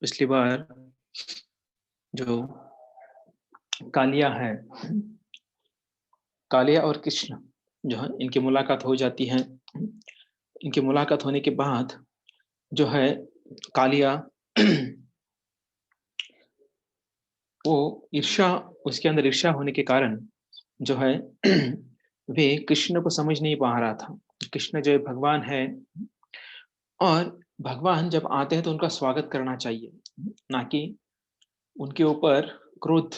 पिछली बार जो कालिया है, कालिया और कृष्ण जो है इनकी मुलाकात हो जाती है। इनकी मुलाकात होने के बाद जो है कालिया वो ईर्ष्या उसके अंदर ईर्ष्या होने के कारण जो है वे कृष्ण को समझ नहीं पा रहा था। कृष्ण जो है भगवान है और भगवान जब आते हैं तो उनका स्वागत करना चाहिए, ना कि उनके ऊपर क्रोध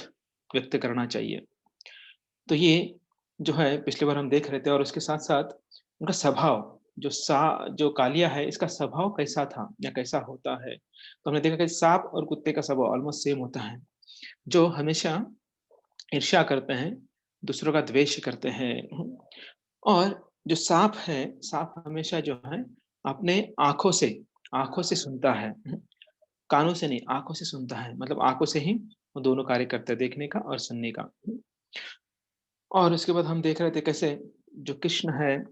व्यक्त करना चाहिए। तो ये जो है पिछली बार हम देख रहे थे और उसके साथ-साथ उनका स्वभाव जो कालिया है इसका स्वभाव कैसा था या कैसा होता है। तो हमने देखा कि साँप और कुत्ते का स्वभाव ऑलमोस्ट सेम होता है, जो हमेशा ईर्ष्या करते हैं, दूसरों का द्वेष करते हैं। और जो साँप है, साँप हमेशा जो है अपने आँखों से सुनता है। कानों से नहीं, आँखों से सुनता है। मतलब आँखों से ही वो दोनों कार्य करता है, देखने का और सुनने का। और उसके बाद हम देख रहे थे कैसे जो कृष्ण है,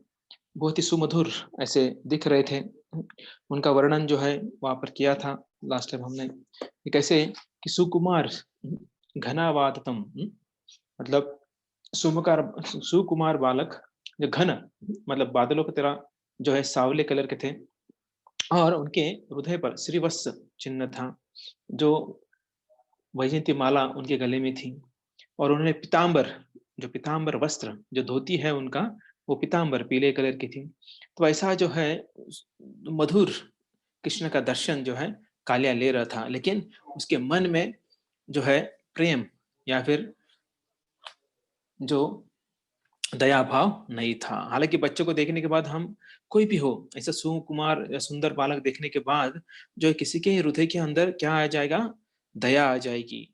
बहुत ही सुमधुर ऐसे दिख रहे थे। उनका वर्णन जो है वहाँ पर किया था लास्ट टाइम हमने, कि कैसे कि सुकुमार घनावाततम, मतलब सुमकार सुकुमार बालक, जो घन मतलब बादलों की तरह जो है साँवले कलर के थे और उनके हृदय पर श्रीवत्स चिन्ह था, जो वैजयंती माला उनके गले में थी। और उन्होंने जो पीताम्बर वस्त्र, जो धोती है उनका, वो पीताम्बर पीले कलर की थी। तो ऐसा जो है मधुर कृष्ण का दर्शन जो है कालिया ले रहा था, लेकिन उसके मन में जो है प्रेम या फिर जो दया भाव नहीं था। हालाँकि बच्चों को देखने के बाद हम कोई भी हो, ऐसा सुकुमार या सुंदर बालक देखने के बाद जो है किसी के हृदय के अंदर क्या आ जाएगा? दया आ जाएगी,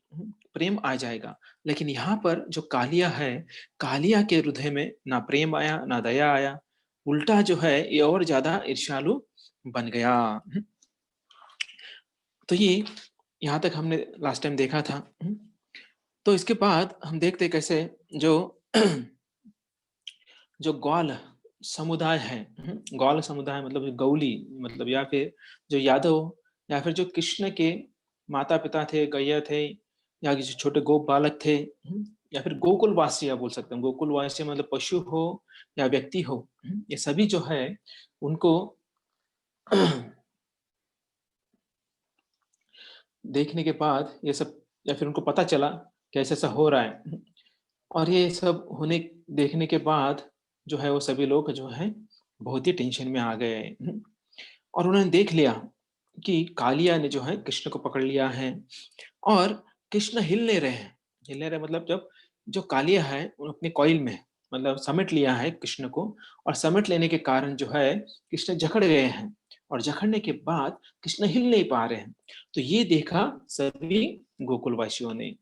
प्रेम आ जाएगा। लेकिन यहाँ पर जो कालिया है, कालिया के हृदय में ना प्रेम आया, ना दया आया, उल्टा जो है ये और ज़्यादा ईर्ष्यालु बन गया। तो ये यहाँ तक हमने लास्ट टाइम देखा था। तो इसके बाद हम देखते हैं कैसे जो जो ग्वाल समुदाय है, ग्वाल समुदाय मतलब जो गौली, मतलब या फिर जो यादव या फिर जो कृष्ण के माता-पिता थे, गैया थे या किसी छोटे गोप बालक थे, या फिर गोकुलवासी आप बोल सकते हैं। गोकुलवासी मतलब पशु हो या व्यक्ति हो, ये सभी जो है उनको देखने के बाद ये सब, या फिर उनको पता चला कि ऐसा-ऐसा हो रहा है। और ये सब होने देखने के बाद जो है वो सभी लोग जो हैं बहुत ही टेंशन में आ गए। और उन्होंने देख लिया कि कालिया ने जो है कृष्ण को पकड़ लिया है और कृष्ण हिल नहीं रहे हैं। हिल नहीं रहे मतलब जब जो कालिया है वो अपने कॉइल में मतलब समेट लिया है कृष्ण को, और समेट लेने के कारण जो है कृष्ण जकड़ गए हैं और जकड़ने के बाद कृष्ण हिल नहीं पा रहे हैं। तो ये देखा सभी गोकुलवासियों ने।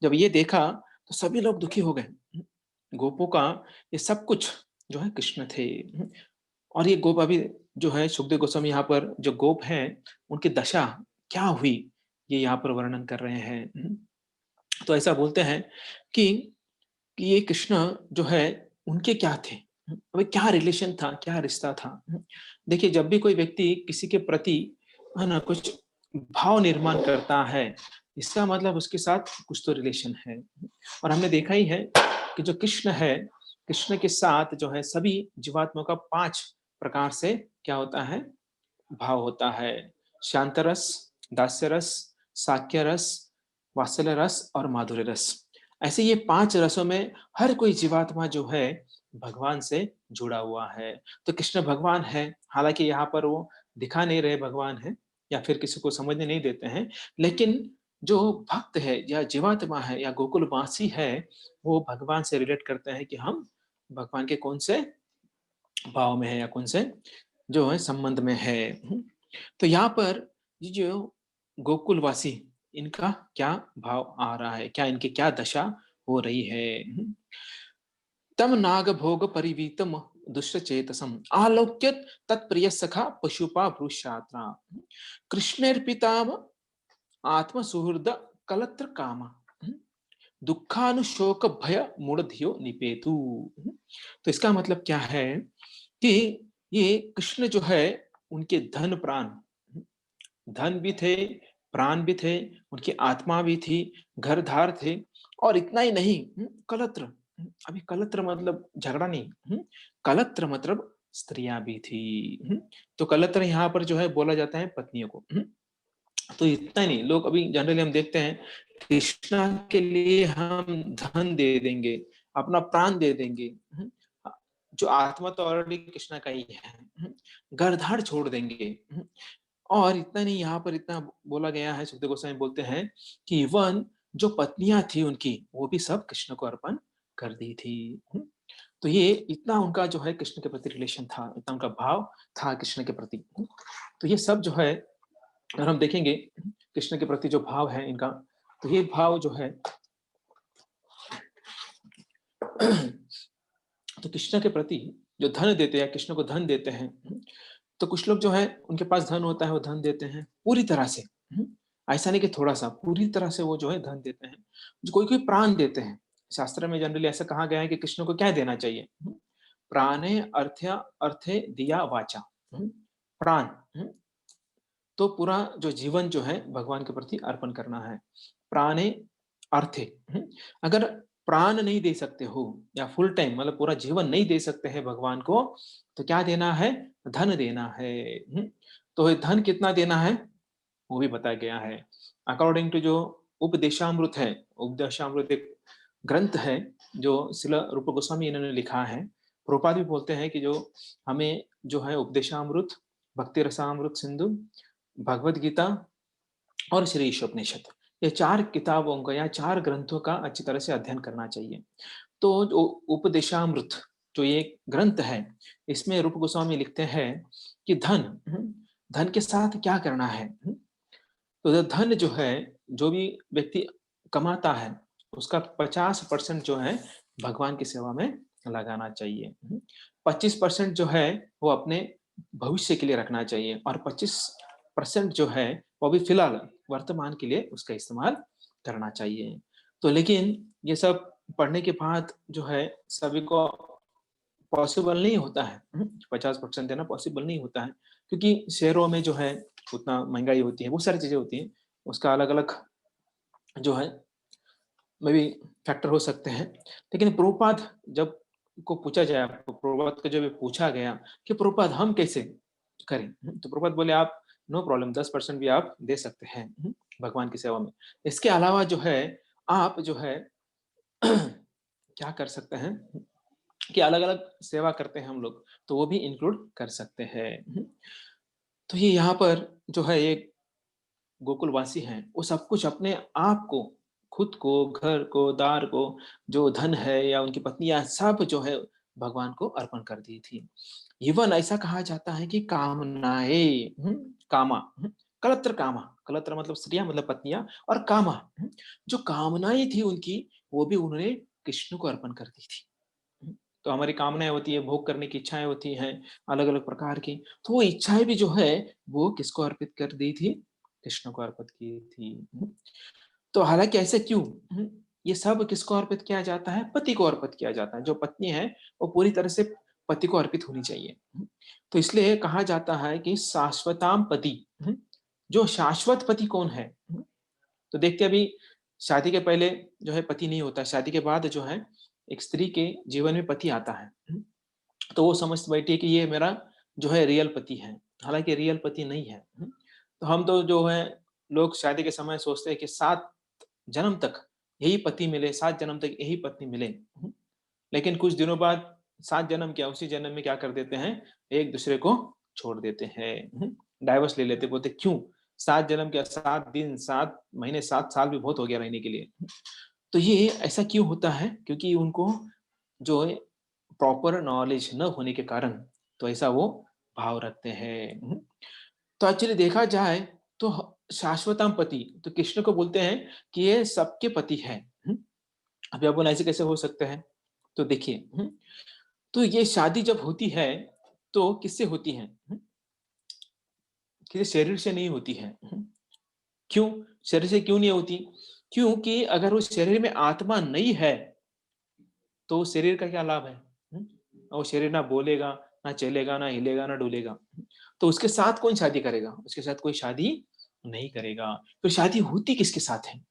जब ये देखा तो सभी लोग दुखी हो गए। गोपों का ये सब कुछ जो है कृष्ण थे। और ये गोप अभी जो है सुखदेव गोस्वामी यहाँ पर जो गोप हैं, उनकी दशा क्या हुई, ये यहाँ पर वर्णन कर रहे हैं। तो ऐसा बोलते हैं कि ये कृष्ण जो है उनके क्या थे? अभी क्या रिलेशन था, क्या रिश्ता था? देखिए जब भी कोई व्यक्ति किसी के प्रति है ना कुछ भाव निर्माण करता है, इसका मतलब उसके साथ कुछ तो रिलेशन है। और हमने देखा ही है कि जो कृष्ण है, कृष्ण के साथ जो है सभी जीवात्माओं का 5 प्रकार से क्या होता है? भाव होता है। शांत रस, दास्य रस, साक्ष्य रस, वात्सल्य रस और माधुर्य रस। ऐसे ये 5 रसों में हर कोई जीवात्मा जो है भगवान से जुड़ा हुआ है। तो कृष्ण भगवान है, हालाँकि यहाँ पर वो दिखा नहीं रहे भगवान हैं या फिर किसी को समझने नहीं देते हैं, लेकिन जो भक्त है या जीवात्मा है या गोकुलवासी है, वो भगवान से रिलेट करते हैं कि हम भगवान के कौन से भाव में है या कौन से जो है संबंध में है। तो यहाँ पर ये जो गोकुलवासी, इनका क्या भाव आ रहा है, क्या इनकी क्या दशा हो रही है? तम नाग भोग परिवीतम दुष्ट चेतसम आलोक्य तत्प्रिय सखा पशुपा भ्रूषात्रा कृष्णेर्पिताम आत्म सुहृद कलत्र काम दुखानुशोक भय मूढ़धियो निपेतु। तो इसका मतलब क्या है कि ये कृष्ण जो है उनके धन प्राण, धन भी थे, प्राण भी थे, उनकी आत्मा भी थी, घरदार थे और इतना ही नहीं कलत्र अभी कलत्र मतलब झगड़ा नहीं कलत्र मतलब स्त्रियाँ भी थी। तो कलत्र यहाँ पर जो है बोला जाता है पत्नियों को। तो इतना ही नहीं, लोग अभी जनरली हम देखते हैं कृष्णा के लिए हम धन दे देंगे, अपना प्राण दे देंगे। जो आत्मा तो ऑलरेडी कृष्णा का ही है। घर-द्वार छोड़ देंगे। और इतना नहीं यहाँ पर इतना बोला गया है, सुखदेव गोस्वामी बोलते हैं कि इवन जो पत्नियाँ थी उनकी, वो भी सब कृष्ण को अर्पण कर दी थी। तो ये इतना उनका जो है कृष्ण के प्रति रिलेशन था, इतना उनका भाव था कृष्ण के प्रति। तो ये सब जो है अगर हम देखेंगे कृष्ण के प्रति जो भाव है इनका, तो ये भाव जो है तो कृष्ण के प्रति जो धन देते हैं, कृष्ण को धन देते हैं, तो कुछ लोग जो है उनके पास धन होता है, वो धन देते हैं पूरी तरह से। ऐसा नहीं कि थोड़ा-सा, पूरी तरह से वो जो है धन देते हैं। जो कोई-कोई प्राण देते हैं। शास्त्र में जनरली ऐसा कहा गया है कि कृष्ण को क्या देना चाहिए? प्राणे अर्थे दिया वाचा। प्राण। तो पूरा जो जीवन जो है भगवान के प्रति अर्पण करना है। प्राणे अर्थे अगर प्राण नहीं दे सकते हो या फुल टाइम मतलब पूरा जीवन नहीं दे सकते हैं भगवान को, तो क्या देना है? धन देना है। तो ये धन कितना देना है? वो भी बताया गया है। अकॉर्डिंग टू जो उपदेशामृत है, उपदेशामृत एक ग्रंथ है जो श्रील रूप गोस्वामी इन्होंने लिखा है। प्रभुपाद भी बोलते हैं कि जो हमें जो है उपदेशामृत, भक्ति रसामृत सिंधु, भगवद गीता और श्री ईशोपनिषद, ये 4 किताबों का या 4 ग्रंथों का अच्छी तरह से अध्ययन करना चाहिए। तो जो उपदेशामृत जो ये ग्रंथ है, इसमें रूप गोस्वामी लिखते हैं कि धन के साथ क्या करना है? तो धन जो है, जो भी व्यक्ति कमाता है, उसका 50% जो है भगवान की सेवा में लगाना चाहिए। 25% जो है वो अपने भविष्य के लिए रखना चाहिए और 25% जो है वो अभी फिलहाल वर्तमान के लिए उसका इस्तेमाल करना चाहिए। तो लेकिन ये सब पढ़ने के बाद जो है सभी को पॉसिबल नहीं होता है। 50% देना पॉसिबल नहीं होता है क्योंकि शहरों में जो है उतना महँगाई होती है, बहुत सारी चीज़ें होती हैं। उसका अलग-अलग जो है मे बी फैक्टर हो सकते हैं। लेकिन प्रभुपाद जब को पूछा जाए आपको प्रभुपाद को जब पूछा गया कि प्रभुपाद हम कैसे करें? तो प्रभुपाद बोले आप नो प्रॉब्लम 10% भी आप दे सकते हैं भगवान की सेवा में। इसके अलावा जो है आप जो है क्या कर सकते हैं कि अलग-अलग सेवा करते हैं हम लोग, तो वो भी इंक्लूड कर सकते हैं। तो ये यहाँ पर जो है एक गोकुलवासी हैं, वो सब कुछ अपने आप को, खुद को, घर को, दार को, जो धन है या उनकी पत्नियाँ सब जो है भगवान को अर्पण कर दी थी। इवन ऐसा कहा जाता है कि कामनाएँ कामा कलत्र कामा, कलत्र मतलब स्त्रियाँ मतलब पत्नियाँ और कामा जो कामनाएँ थी उनकी, वो भी उन्होंने कृष्ण को अर्पण कर दी थी। तो हमारी कामनाएँ होती है, भोग करने की इच्छाएँ होती हैं, अलग-अलग प्रकार की। तो वो इच्छाएँ भी जो है, वो किसको अर्पित कर दी थी? कृष्ण को अर्पित की थी। तो हालाँकि ऐसे क्यों? ये सब किसको अर्पित किया जाता है? पति को अर्पित किया जाता है। जो पत्नी है, वो पूरी तरह से पति को अर्पित होनी चाहिए। तो इसलिए कहा जाता है कि शाश्वताम पति जो शाश्वत पति कौन है? तो देखते हैं अभी शादी के पहले जो है पति नहीं होता, शादी के बाद जो है एक स्त्री के जीवन में पति आता है। तो वो समझ बैठी है कि ये मेरा जो है रियल पति है, हालाँकि रियल पति नहीं है। तो हम तो जो है लोग शादी के समय सोचते हैं कि 7 जन्म तक यही पति मिले, 7 जन्म तक यही पत्नी मिले। लेकिन कुछ दिनों बाद 7 जन्म क्या उसी जन्म में क्या कर देते हैं, एक-दूसरे को छोड़ देते हैं। डाइवोर्स ले लेते हैं, बोलते क्यों? 7 जन्म क्या 7 दिन, 7 महीने, 7 साल भी बहुत हो गया रहने के लिए। तो ये ऐसा क्यों होता है? क्योंकि उनको जो है प्रॉपर नॉलेज न होने के कारण तो ऐसा वो भाव रखते हैं। तो एक्चुअली देखा जाए तो शाश्वतम पति तो कृष्ण को बोलते हैं कि ये सबके पति हैं। अभी आप बोला ऐसे कैसे हो सकते हैं? तो देखिए तो ये शादी जब होती है तो किससे होती है? किसी शरीर से नहीं होती है। क्यों? शरीर से क्यों नहीं होती? क्योंकि अगर उस शरीर में आत्मा नहीं है तो उस शरीर का क्या लाभ है? और वो शरीर ना बोलेगा, ना चलेगा, ना हिलेगा, ना डुलेगा। तो उसके साथ कौन शादी करेगा? उसके साथ कोई शादी नहीं करेगा। फिर शादी होती किसके साथ है?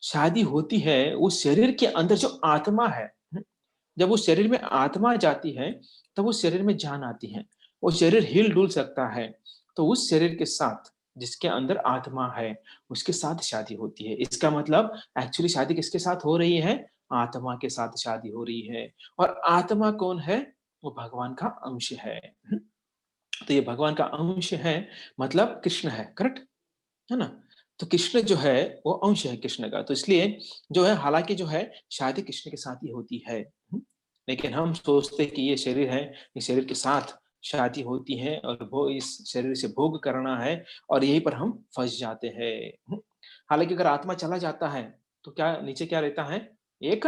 शादी होती है उस शरीर के अंदर जो आत्मा है। जब उस शरीर में आत्मा जाती है, तब उस शरीर में जान आती है। वो शरीर हिल-डुल सकता है, तो उस शरीर के साथ जिसके अंदर आत्मा है, उसके साथ शादी होती है। इसका मतलब एक्चुअली शादी किसके साथ हो रही है? आत्मा के साथ शादी हो रही है। और आत्मा कौन है? वो भगवान का अंश है। तो ये भगवान का अंश है, मतलब कृष्ण है, करेक्ट? है ना? तो कृष्ण जो है वो अंश है कृष्ण का। तो इसलिए जो है, हालाँकि जो है शादी कृष्ण के साथ ही होती है। लेकिन हम सोचते हैं कि ये शरीर है, इस शरीर के साथ शादी होती है और वो इस शरीर से भोग करना है और यहीं पर हम फँस जाते हैं। हालाँकि अगर आत्मा चला जाता है, तो क्या नीचे क्या रहता है? एक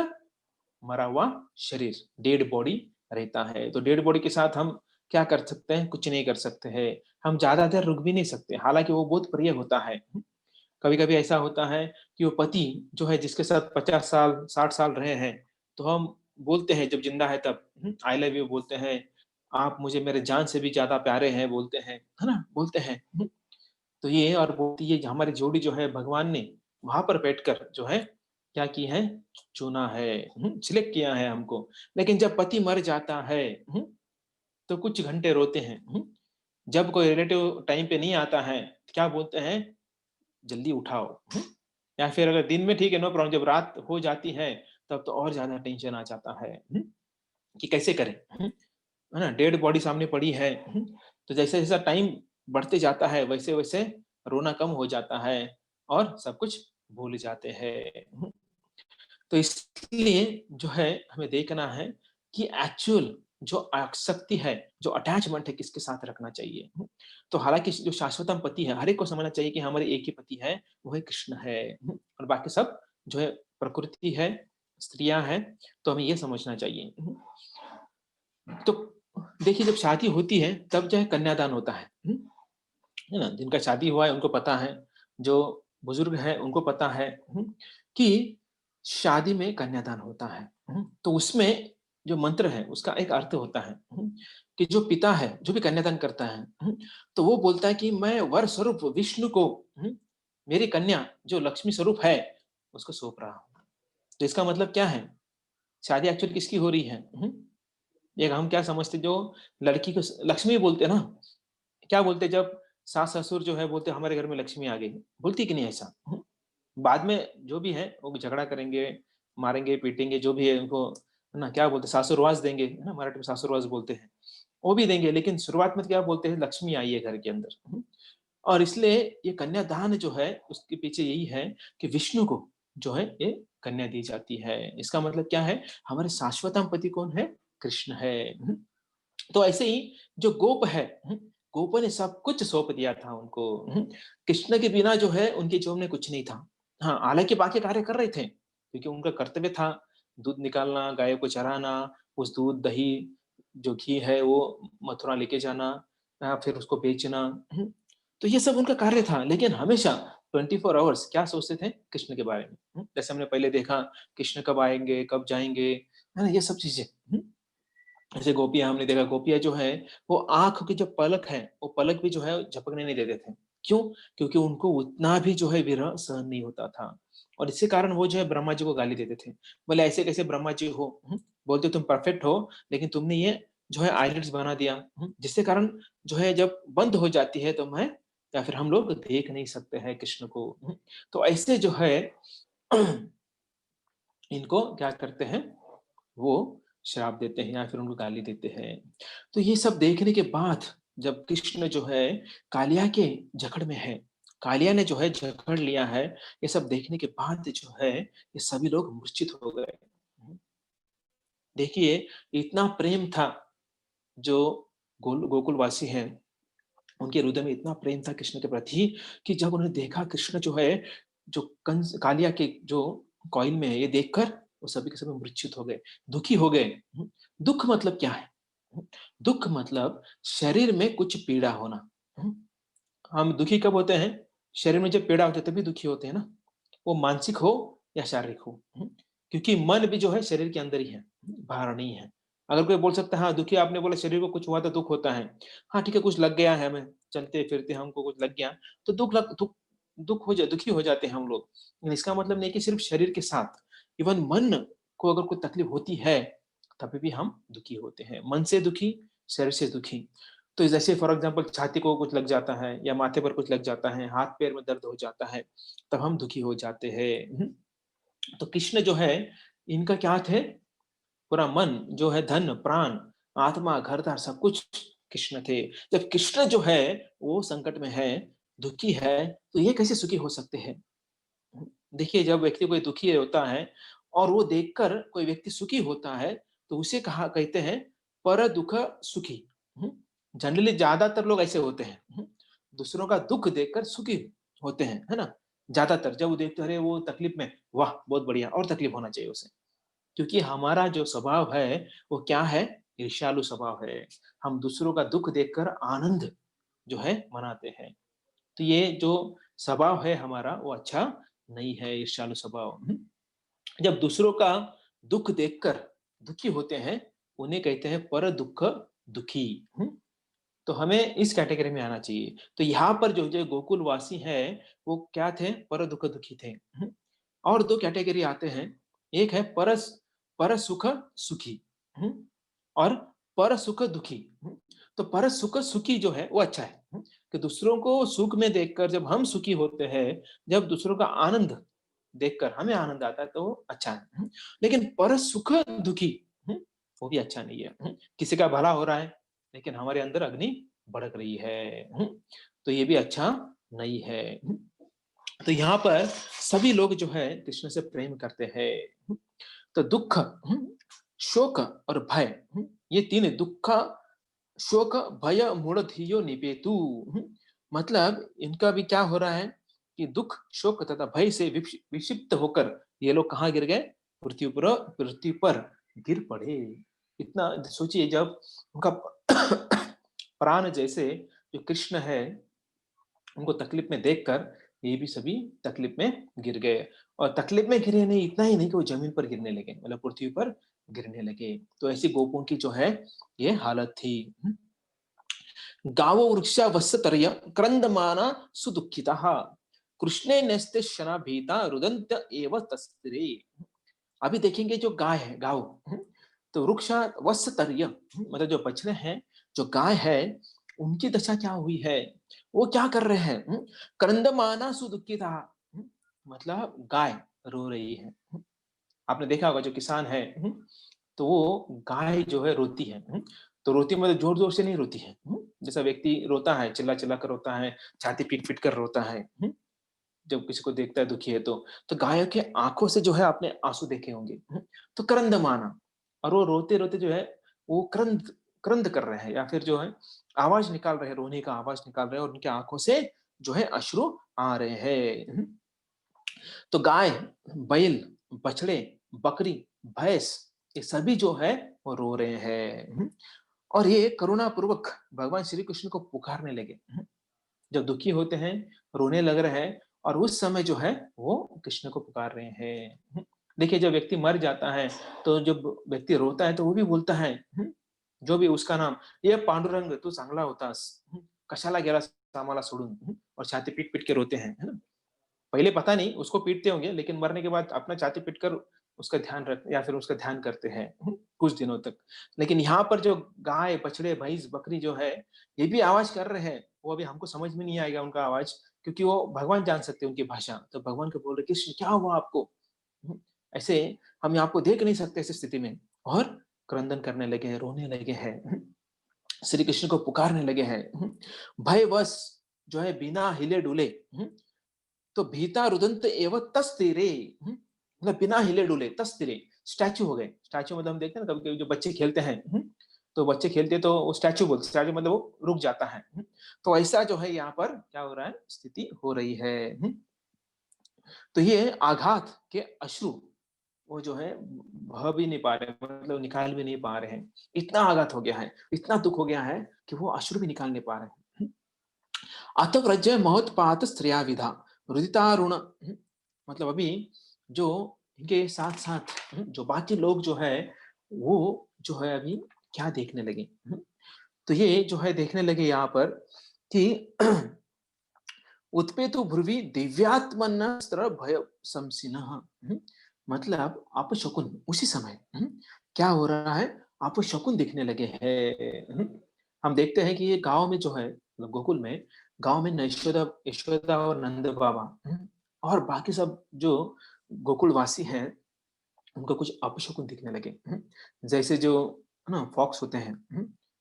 मरा हुआ शरीर, डेड बॉडी रहता है। तो डेड बॉडी के साथ हम क्या कर सकते हैं? कुछ नहीं कर सकते हैं। हम ज़्यादा देर रुक भी नहीं सकते, हालाँकि वो बहुत प्रिय होता है। कभी-कभी ऐसा होता है कि वो पति जो है जिसके साथ 50 साल, 60 साल रहे हैं, तो हम बोलते हैं जब ज़िंदा है तब आई लव यू बोलते हैं, आप मुझे मेरे जान से भी ज़्यादा प्यारे हैं बोलते हैं, है ना? बोलते हैं। तो ये और बोलती है हमारी जोड़ी जो है भगवान ने वहाँ पर बैठकर जो है क्या की है? चुना है, सिलेक्ट किया है हमको। लेकिन जब पति मर जाता है, तो कुछ घंटे रोते हैं। जब कोई रिलेटिव टाइम पे नहीं आता है, तो क्या बोलते हैं? जल्दी उठाओ। या फिर अगर दिन में ठीक है नो प्रॉब्लम, जब रात हो जाती है, तब तो और ज़्यादा टेंशन आ जाता है, कि कैसे करें? है ना? डेड बॉडी सामने पड़ी है, तो जैसे-जैसा टाइम बढ़ते जाता है, वैसे-वैसे रोना कम हो जाता है और सब कुछ भूल जाते हैं। तो इसलिए जो है हमें देखना है कि एक्चुअल जो आसक्ति है, जो अटैचमेंट है किसके साथ रखना चाहिए। तो हालाँकि जो शाश्वतम पति है, हर एक को समझना चाहिए कि हमारे एक ही पति है, वो है कृष्ण है। और बाकी सब जो है प्रकृति है, स्त्रियाँ हैं, तो हमें ये समझना चाहिए। तो देखिए जब शादी होती है तब जो है कन्यादान होता है ना? जिनका शादी हुआ है उनको पता है, जो बुजुर्ग हैं उनको पता है कि शादी में कन्यादान होता है। तो उसमें जो मंत्र है उसका एक अर्थ होता है कि जो पिता है, जो भी कन्यादान करता है, तो वो बोलता है कि मैं वर स्वरूप विष्णु को मेरी कन्या जो लक्ष्मी स्वरूप है, उसको सौंप रहा हूँ। तो इसका मतलब क्या है? शादी एक्चुअली किसकी हो रही है? एक हम क्या समझते हैं जो लड़की को लक्ष्मी बोलते हैं ना? क्या बोलते हैं जब सास-ससुर जो है बोलते हैं हमारे घर में लक्ष्मी आ गई, बोलती है कि नहीं ऐसा? बाद में जो भी है वो झगड़ा करेंगे, मारेंगे, पीटेंगे जो भी है उनको है ना? क्या बोलते हैं सासुरवास देंगे, है ना? मराठी में सासुरवास बोलते हैं। वो भी देंगे लेकिन शुरुआत में तो क्या बोलते हैं लक्ष्मी आई है घर के अंदर। और इसलिए ये कन्यादान जो है उसके पीछे यही है कि विष्णु को जो है ये कन्या दी जाती है। इसका मतलब क्या है? हमारे शाश्वतम पति कौन है? कृष्ण है। तो ऐसे ही जो गोप है, गोपों ने सब कुछ सौंप दिया था उनको। कृष्ण के बिना जो है उनके जीवन में कुछ नहीं था। हाँ, हालाँकि बाकी कार्य कर रहे थे, क्योंकि उनका कर्तव्य था दूध निकालना, गायों को चराना, उस दूध, दही, जो घी है वो मथुरा लेके जाना, फिर उसको बेचना। तो ये सब उनका कार्य था, लेकिन हमेशा 24 आवर्स क्या सोचते थे? कृष्ण के बारे में। जैसे हमने पहले देखा कृष्ण कब आएँगे, कब जाएँगे, है ना? ये सब चीज़ें। जैसे गोपियाँ हमने देखा, गोपियाँ जो हैं, वो आँख की जो पलक है, वो पलक भी जो है झपकने नहीं देते थे। क्यों? क्योंकि उनको उतना भी जो है विरह सहन नहीं होता था और इसी कारण वो जो है ब्रह्मा जी को गाली देते थे। बोले ऐसे कैसे ब्रह्मा जी हो? बोलते तुम परफेक्ट हो, लेकिन तुमने ये जो है आइलैट्स बना दिया। जिसके कारण जो है जब बंद हो जाती है तो मैं या फिर हम लोग देख नहीं सकते हैं कृष्ण को। तो ऐसे जो है इनको क्या करते हैं, वो श्राप देते हैं या फिर उनको गाली देते हैं। तो ये सब देखने के बाद जब कृष्ण जो है कालिया के जकड़ में है, कालिया ने जो है जकड़ लिया है, ये सब देखने के बाद जो है ये सभी लोग मूर्छित हो गए। देखिए इतना प्रेम था जो गोकुलवासी हैं, उनके हृदय में इतना प्रेम था कृष्ण के प्रति कि जब उन्होंने देखा कृष्ण जो है, जो कंस कालिया के जो कॉइल में है, ये देखकर वो सभी के सभी मूर्छित हो गए, दुखी हो गए। दुःख मतलब क्या है? दुःख मतलब शरीर में कुछ पीड़ा होना। हुँ, हम दुखी कब होते हैं? शरीर में जब पीड़ा होती है तभी दुखी होते हैं ना। वो मानसिक हो या शारीरिक हो। क्योंकि मन भी जो है शरीर के अंदर ही है, बाहर नहीं है। अगर कोई बोल सकता है हाँ, दुखी आपने बोला शरीर को कुछ हुआ तो दुःख होता है। हाँ, ठीक है कुछ लग गया है हमें, चलते-फिरते हमको कुछ लग गया, तो दुःख दुखी हो जाते हैं हम लोग। लेकिन इसका मतलब नहीं कि सिर्फ शरीर के साथ, इवन मन को अगर कोई तकलीफ होती है, तभी भी हम दुखी होते हैं। मन से दुखी, शरीर से दुखी। तो जैसे फॉर एग्जाम्पल छाती को कुछ लग जाता है या माथे पर कुछ लग जाता है, हाथ पैर में दर्द हो जाता है, तब हम दुखी हो जाते हैं। तो कृष्ण जो है, इनका क्या थे? पूरा मन जो है, धन, प्राण, आत्मा, घर-द्वार सब कुछ कृष्ण थे। जब कृष्ण जो है वो संकट में है, दुखी है, तो ये कैसे सुखी हो सकते हैं? देखिए, जब व्यक्ति कोई दुखी होता है और वो देखकर कोई व्यक्ति सुखी होता है, तो उसे कहा कहते हैं पर दुःख सुखी। जनरली ज्यादातर लोग ऐसे होते हैं। दूसरों का दुःख देखकर सुखी होते हैं, है ना? ज्यादातर जब वो देखते हैं, अरे वो तकलीफ में, वाह! बहुत बढ़िया, और तकलीफ होना चाहिए उसे। क्योंकि हमारा जो स्वभाव है, वो क्या है? ईर्ष्यालु स्वभाव है। हम दूसरों का दुःख देखकर आनंद जो है मनाते हैं। तो ये जो स्वभाव है हमारा, वो अच्छा नहीं है, ईर्ष्यालु स्वभाव। जब दूसरों का दुःख देखकर दुखी होते हैं, उन्हें कहते हैं पर दुःख दुखी। तो हमें इस कैटेगरी में आना चाहिए। तो यहाँ पर जो गोकुलवासी हैं, वो क्या थे? पर दुःख दुखी थे। और 2 कैटेगरी आते हैं। एक है पर सुख सुखी, और पर सुख दुखी। तो पर सुख सुखी जो है वो अच्छा है, कि दूसरों को सुख में देखकर जब हम सुखी होते हैं, जब दूसरों का आनंद देखकर हमें आनंद आता है, तो वो अच्छा है। लेकिन पर सुख दुखी, वो भी अच्छा नहीं है। किसी का भला हो रहा है, लेकिन हमारे अंदर अग्नि भड़क रही है। तो ये भी अच्छा नहीं है। तो यहाँ पर सभी लोग जो है कृष्ण से प्रेम करते हैं। तो दुःख, शोक और भय, ये 3 दुःख, शोक, भय मूढ़धियो निपेतु। मतलब इनका भी क्या हो रहा है कि दुःख, शोक तथा भय से विक्षिप्त होकर ये लोग कहाँ गिर गए? पृथ्वी पर गिर पड़े। इतना सोचिए, जब उनका प्राण जैसे जो कृष्ण है, उनको तकलीफ में देखकर ये भी सभी तकलीफ में गिर गए। और तकलीफ में गिरे नहीं, इतना ही नहीं कि वो जमीन पर गिरने लगे, मतलब पृथ्वी पर गिरने लगे। तो ऐसी गोपों की जो है ये हालत थी। गावो वृक्षा वत्सतर्य क्रंदमाना सुदुखितः कृष्णे नस्ते शना भीता रुदंत एव तस्तिरे। अभी देखेंगे जो गाय है, गाव, तो वृक्षा वत्सतर्य, मतलब जो बछड़े हैं, जो गाय है, उनकी दशा क्या हुई है? वो क्या कर रहे हैं? क्रंदमाना सुदुखिता, मतलब गाय रो रही है। आपने देखा होगा जो किसान है, तो वो गाय जो है रोती है। तो रोती मतलब जोर-जोर से नहीं रोती है। जैसा व्यक्ति रोता है, चिल्ला-चिल्ला कर रोता है, छाती पीट-पीट कर रोता है, जब किसी को देखता है दुखी है तो। तो गाय के आँखों से जो है आपने आँसू देखे होंगे। तो क्रंदमाना, और वो रोते-रोते जो है वो क्रंद क्रंद कर रहे हैं, या फिर जो है आवाज़ निकाल रहे हैं, रोने का आवाज़ निकाल रहे हैं, और उनकी आँखों से जो है अश्रु आ रहे हैं। तो गाय, बैल, बछड़े, बकरी, भैंस, ये सभी जो है वो रो रहे हैं। और ये करुणापूर्वक भगवान श्री कृष्ण को पुकारने लगे। जब दुखी होते हैं, रोने लग रहे हैं, और उस समय जो है वो कृष्ण को पुकार रहे हैं। देखिए, जब व्यक्ति मर जाता है, तो जब व्यक्ति रोता है तो वो भी बोलता है, जो भी उसका नाम, "ये पांडुरंग तू चांगला होतास, कशाला गेलास आम्हाला सोडून?" और छाती पीट-पीट के रोते हैं, है ना? पहले पता नहीं उसको पीटते होंगे, लेकिन मरने के बाद अपना छाती पीटकर उसका ध्यान रख, या फिर उसका ध्यान करते हैं कुछ दिनों तक। लेकिन यहाँ पर जो गाय, बछड़े, भैंस, बकरी जो है, ये भी आवाज कर रहे हैं। वो अभी हमको समझ में नहीं आएगा उनका आवाज, क्योंकि वो भगवान जान सकते हैं उनकी भाषा। तो भगवान को बोल रहे, कृष्ण क्या हुआ आपको? ऐसे हम आपको देख नहीं सकते ऐसी स्थिति में। और क्रंदन करने लगे हैं, रोने लगे हैं, श्री कृष्ण को पुकारने लगे हैं। भयवश जो है बिना हिले डुले, तो भीता रुदंत एव तस्तिरे, मतलब बिना हिले डुले, तस्तिरे, स्टैच्यू हो गए। स्टैच्यू मतलब हम देखते हैं ना, कभी कभी जो बच्चे खेलते हैं, तो बच्चे खेलते तो वो स्टैच्यू बोलते, स्टैच्यू मतलब वो रुक जाता है। तो ऐसा जो है यहाँ पर क्या हो रहा है, स्थिति हो रही है। तो ये आघात के अश्रु, वो जो है बह भी नहीं पा रहे, मतलब निकाल भी नहीं पा रहे हैं। इतना आघात हो गया है, इतना दुख हो गया है कि वो अश्रु भी निकाल नहीं पा रहे हैं। अतव्रज महोत्पात स्त्रिया विधा रुदितारुण, मतलब अभी जो इनके साथ साथ जो बाकी लोग जो है, वो जो है अभी क्या देखने लगे। तो ये जो है देखने लगे यहाँ पर कि उत्पेतु भ्रुवि दिव्यात्मन्स्त्र भय संसिनः। मतलब अपशकुन उसी समय क्या हो रहा है, अपशकुन दिखने लगे हैं। हम देखते हैं कि ये गांव में जो है, मतलब गोकुल में, गांव में यशोदा यशोदा और नंद बाबा और बाकी सब जो गोकुल वासी हैं, उनको कुछ अपशकुन दिखने लगे। जैसे जो है ना फॉक्स होते हैं,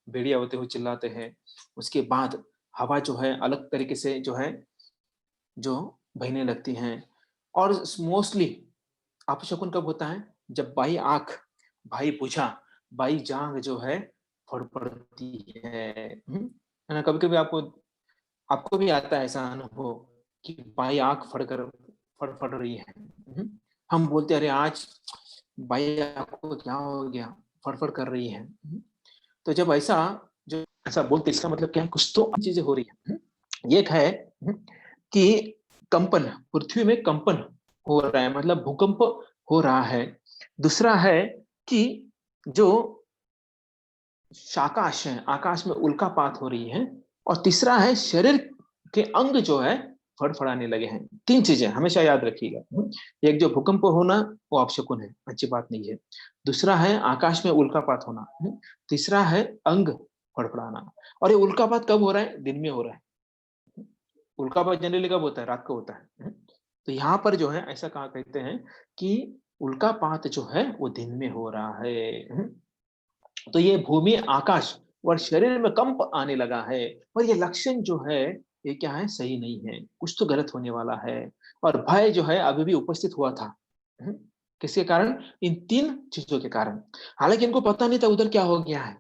भेड़िया होते हुए चिल्लाते हैं, उसके बाद हवा जो है अलग तरीके से जो है जो बहने लगती हैं। और मोस्टली अपशकुन कब होता है, जब बाई आंख, भाई भुजा, बाई जांग जो है फड़फड़ती है ना। कभी कभी आपको आपको भी आता है ऐसा अनुभव कि बाई आंख फड़कर फड़फड़ रही है। हम बोलते हैं, अरे आज बाई आंख को क्या हो गया, फड़फड़ कर रही है। तो जब ऐसा जो ऐसा बोलते, इसका मतलब क्या है, कुछ तो चीजें हो रही है। एक है कि कंपन, पृथ्वी में कंपन हो रहा है, मतलब भूकंप हो रहा है। दूसरा है कि जो आकाश है, आकाश में उल्कापात हो रही है। और तीसरा है शरीर के अंग जो है फड़फड़ाने लगे हैं। तीन चीजें हमेशा याद रखिएगा। एक जो भूकंप होना, वो अपशकुन है, अच्छी बात नहीं है। दूसरा है आकाश में उल्कापात होना। तीसरा है अंग फड़फड़ाना। और ये उल्कापात कब हो रहा है, दिन में हो रहा है। उल्कापात जनरली कब होता है, रात को होता है। तो यहाँ पर जो है ऐसा कहा कहते हैं कि उल्कापात जो है वो दिन में हो रहा है। तो ये भूमि, आकाश और शरीर में कंप आने लगा है। और ये लक्षण जो है, ये क्या है, सही नहीं है, कुछ तो गलत होने वाला है। और भय जो है अभी भी उपस्थित हुआ था। हम्म, किसके कारण, इन तीन चीजों के कारण। हालांकि इनको पता नहीं था उधर क्या हो गया है।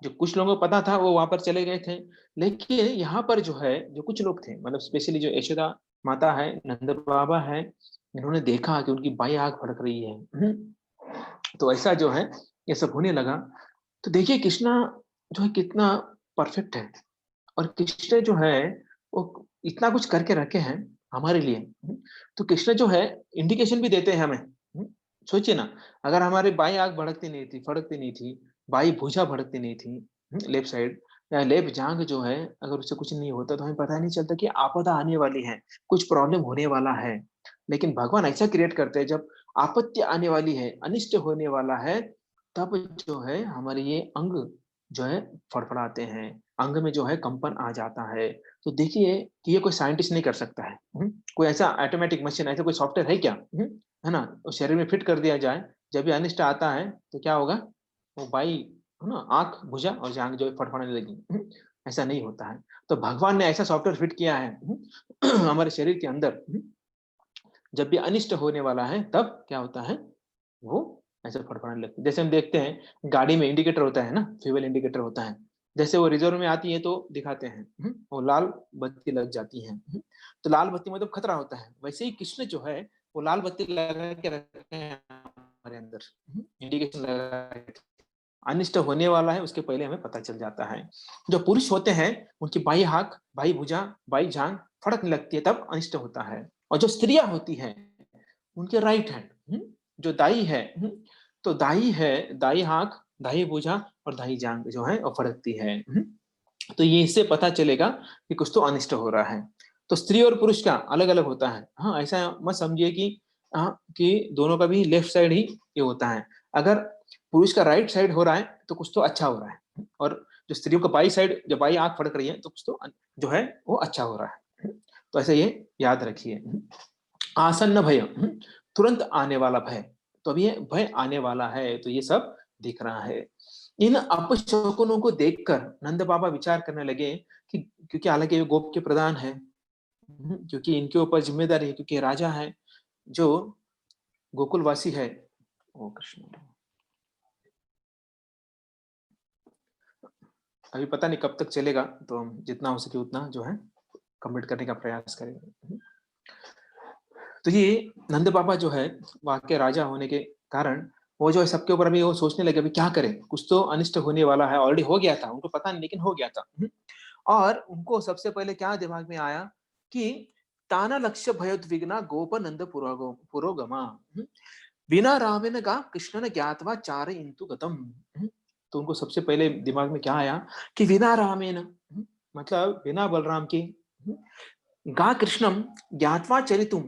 जो कुछ लोगों को पता था वो वहां पर चले गए थे। लेकिन यहाँ पर जो है, जो कुछ लोग थे, मतलब स्पेशली जो यशोदा माता है, नंद बाबा है, इन्होंने देखा कि उनकी बाई आंख फड़क रही है। तो ऐसा जो है ये सब होने लगा। तो देखिए कृष्णा जो है कितना परफेक्ट है। और कृष्ण जो है वो इतना कुछ करके रखे हैं हमारे लिए। तो कृष्ण जो है इंडिकेशन भी देते हैं हमें। सोचिए ना, अगर हमारी बाई आंख भड़कती नहीं थी, फड़कती नहीं थी, बाई भुजा भड़कती नहीं थी लेफ्ट साइड, या लेफ्ट जांग जो है, अगर उससे कुछ नहीं होता तो हमें पता नहीं चलता कि आपदा आने वाली है, कुछ प्रॉब्लम होने वाला है। लेकिन भगवान ऐसा क्रिएट करते हैं, जब आपत्ति आने वाली है, अनिष्ट होने वाला है, तब जो है हमारे ये अंग जो है फड़फड़ाते हैं, अंग में जो है कंपन आ जाता है। तो देखिए कि ये कोई साइंटिस्ट नहीं कर सकता है। कोई ऐसा ऑटोमेटिक मशीन, ऐसा कोई सॉफ्टवेयर है क्या, है ना, तो शरीर में फिट कर दिया जाए, जब भी अनिष्ट आता है तो क्या होगा, वो बाई, है ना, आंख, भुजा और जांग जो है फड़फड़ाने लगी। ऐसा नहीं होता है। तो भगवान ने ऐसा सॉफ्टवेयर फिट किया है हमारे शरीर के अंदर। जब भी अनिष्ट होने वाला है तब क्या होता है, वो ऐसे फड़फड़ाने लगती है। जैसे हम देखते हैं गाड़ी में इंडिकेटर होता है ना, फ्यूल इंडिकेटर होता है। जैसे वो रिजर्व में आती है तो दिखाते हैं, वो लाल बत्ती लग जाती है। तो लाल बत्ती मतलब खतरा होता है। वैसे ही कृष्ण जो है वो लाल बत्ती लगा के रखे हैं हमारे अंदर, इंडिकेशन लगा के। अनिष्ट होने वाला है उसके पहले हमें पता चल जाता है। जो पुरुष होते हैं उनकी बाई हाथ, बाई भुजा, बाई जांग फड़कने लगती है, तब अनिष्ट होता है। और जो स्त्रियां होती हैं उनके राइट हैंड, जो दाई है, तो दाई है, दाई हाथ, दाई भुजा और दाई जांग जो है वो फड़कती है। तो ये इससे पता चलेगा कि कुछ तो अनिष्ट हो रहा है। तो स्त्री और पुरुष का अलग अलग होता है। हाँ, ऐसा मत समझिए कि हाँ कि दोनों का भी लेफ्ट साइड ही ये होता है। अगर पुरुष का राइट साइड हो रहा है तो कुछ तो अच्छा हो रहा है, और जो स्त्रियों का बाई साइड, जब बाई आंख फड़क रही है तो कुछ तो जो है वो अच्छा हो रहा है। तो ऐसे ये याद रखिए। आसन्न भय, तुरंत आने वाला भय। तो अभी ये भय आने वाला है, तो ये सब दिख रहा है। इन अपशकुनों को देखकर नंद बाबा विचार करने लगे कि, क्योंकि हालांकि ये गोप के प्रधान है, क्योंकि इनके ऊपर जिम्मेदारी है, क्योंकि राजा है जो गोकुलवासी है। ओ कृष्ण, अभी पता नहीं कब तक चलेगा, तो हम जितना हो सके उतना जो है कंप्लीट करने का प्रयास करेंगे। तो ये नंद बाबा जो है वहां के राजा होने के कारण, वो जो है सबके ऊपर अभी वो सोचने लगे अभी क्या करें, कुछ तो अनिष्ट होने वाला है, ऑलरेडी हो गया था, उनको पता नहीं लेकिन हो गया था। और उनको सबसे पहले क्या दिमाग में आया कि ताना लक्ष्य भयोद्विग्ना गोप नंद पुरोगमा, बिना रामेण का कृष्ण ने ज्ञातवा चार इंतु गतम। तो उनको सबसे पहले दिमाग में क्या आया कि बिना रामेण, मतलब बिना बलराम के, गा कृष्णम ज्ञात्वा चरितुम,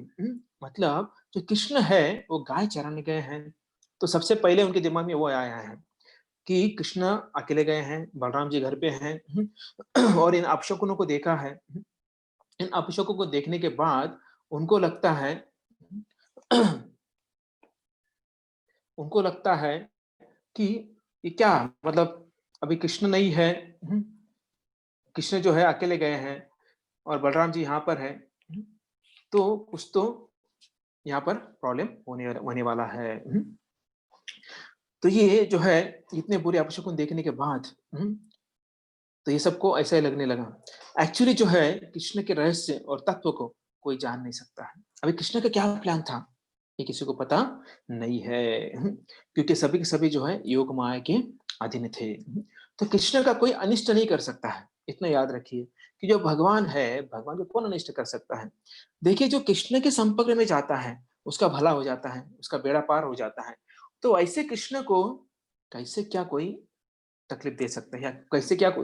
मतलब जो कृष्ण है वो गाय चराने गए हैं। तो सबसे पहले उनके दिमाग में वो आया है कि कृष्ण अकेले गए हैं, बलराम जी घर पे हैं, और इन अपशकुनों को देखा है। इन अपशकुनों को देखने के बाद उनको लगता है उनको लगता है कि ये क्या, मतलब अभी कृष्ण नहीं है, कृष्ण जो है अकेले गए हैं और बलराम जी यहाँ पर है, तो कुछ तो यहाँ पर प्रॉब्लम होने वाला है। तो ये जो है इतने बुरे अपशकुन देखने के बाद, तो ये सबको ऐसा ही लगने लगा। एक्चुअली जो है कृष्ण के रहस्य और तत्व को कोई जान नहीं सकता है। अभी कृष्ण का क्या प्लान था, ये किसी को पता नहीं है, क्योंकि सभी के सभी जो है योग माया के अधीन थे। तो कृष्ण का कोई अनिष्ट नहीं कर सकता है, इतना याद रखिए कि जो भगवान है, भगवान को कौन अनिष्ट कर सकता है। देखिए जो कृष्ण के संपर्क में जाता है उसका भला हो जाता है, उसका बेड़ा पार हो जाता है। तो ऐसे कृष्ण को कैसे क्या कोई तकलीफ दे सकता है, या कैसे क्या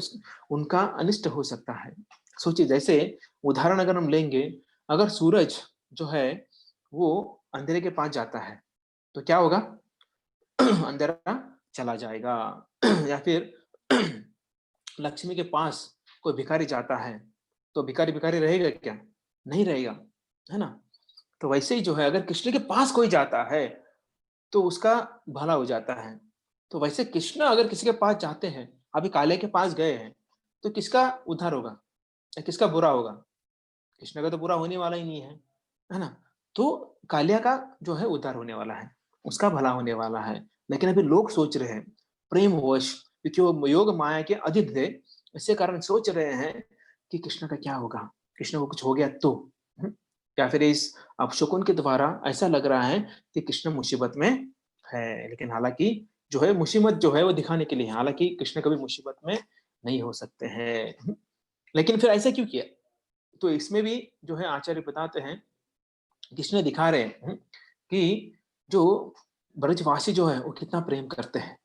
उनका अनिष्ट हो सकता है। सोचिए, जैसे उदाहरण अगर हम लेंगे, अगर सूरज जो है वो अंधेरे के पास जाता है तो क्या होगा? अंधेरा चला जाएगा। या फिर लक्ष्मी के पास कोई भिखारी जाता है तो भिखारी भिखारी रहेगा क्या? नहीं रहेगा, है ना? तो वैसे ही जो है अगर कृष्ण के पास कोई जाता है तो उसका भला हो जाता है। तो वैसे कृष्ण अगर किसी के पास जाते हैं, अभी काले के पास गए हैं, तो किसका उद्धार होगा या किसका बुरा होगा? कृष्ण का तो बुरा होने वाला ही नहीं है ना? तो कालिया का जो है उद्धार होने वाला है, उसका भला होने वाला है। लेकिन अभी लोग सोच रहे हैं प्रेमवश, क्योंकि वो योग माया के अधीन थे, इसके कारण सोच रहे हैं कि कृष्ण का क्या होगा? कृष्ण को कुछ हो गया तो? हुँ? या फिर इस अपशकुन के द्वारा ऐसा लग रहा है कि कृष्ण मुसीबत में है, लेकिन हालाँकि जो है मुसीबत जो है वो दिखाने के लिए है, हालाँकि कृष्ण कभी मुसीबत में नहीं हो सकते हैं। लेकिन फिर ऐसा क्यों किया? तो इसमें भी जो है आचार्य बताते हैं, कृष्ण दिखा रहे हैं, कि जो ब्रजवासी जो है वो कितना प्रेम करते हैं,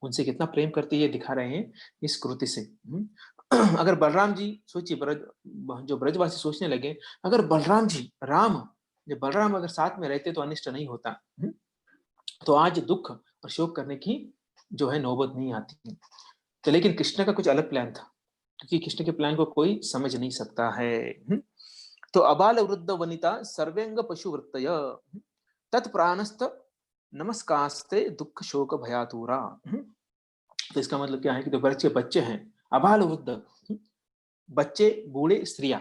उनसे कितना प्रेम करते हैं ये दिखा रहे हैं इस कृति से। अगर बलराम जी सोचिए, जो ब्रजवासी सोचने लगे, अगर बलराम जी राम जब बलराम अगर साथ में रहते तो अनिष्ट नहीं होता, तो आज दुख और शोक करने की जो है नौबत नहीं आती। तो लेकिन कृष्ण का कुछ अलग प्लान था, क्योंकि कृष्ण के प्लान को कोई समझ नहीं सकता है। तो अबाल वृद्ध वनिता सर्वेंग पशु वृत्तय तत्प्राणस्थ नमस्कास्ते दुख शोक भयातुरा। तो इसका मतलब क्या है कि जो बच्चे बच्चे हैं, अबाल वृद्ध, बच्चे बूढ़े स्त्रियां,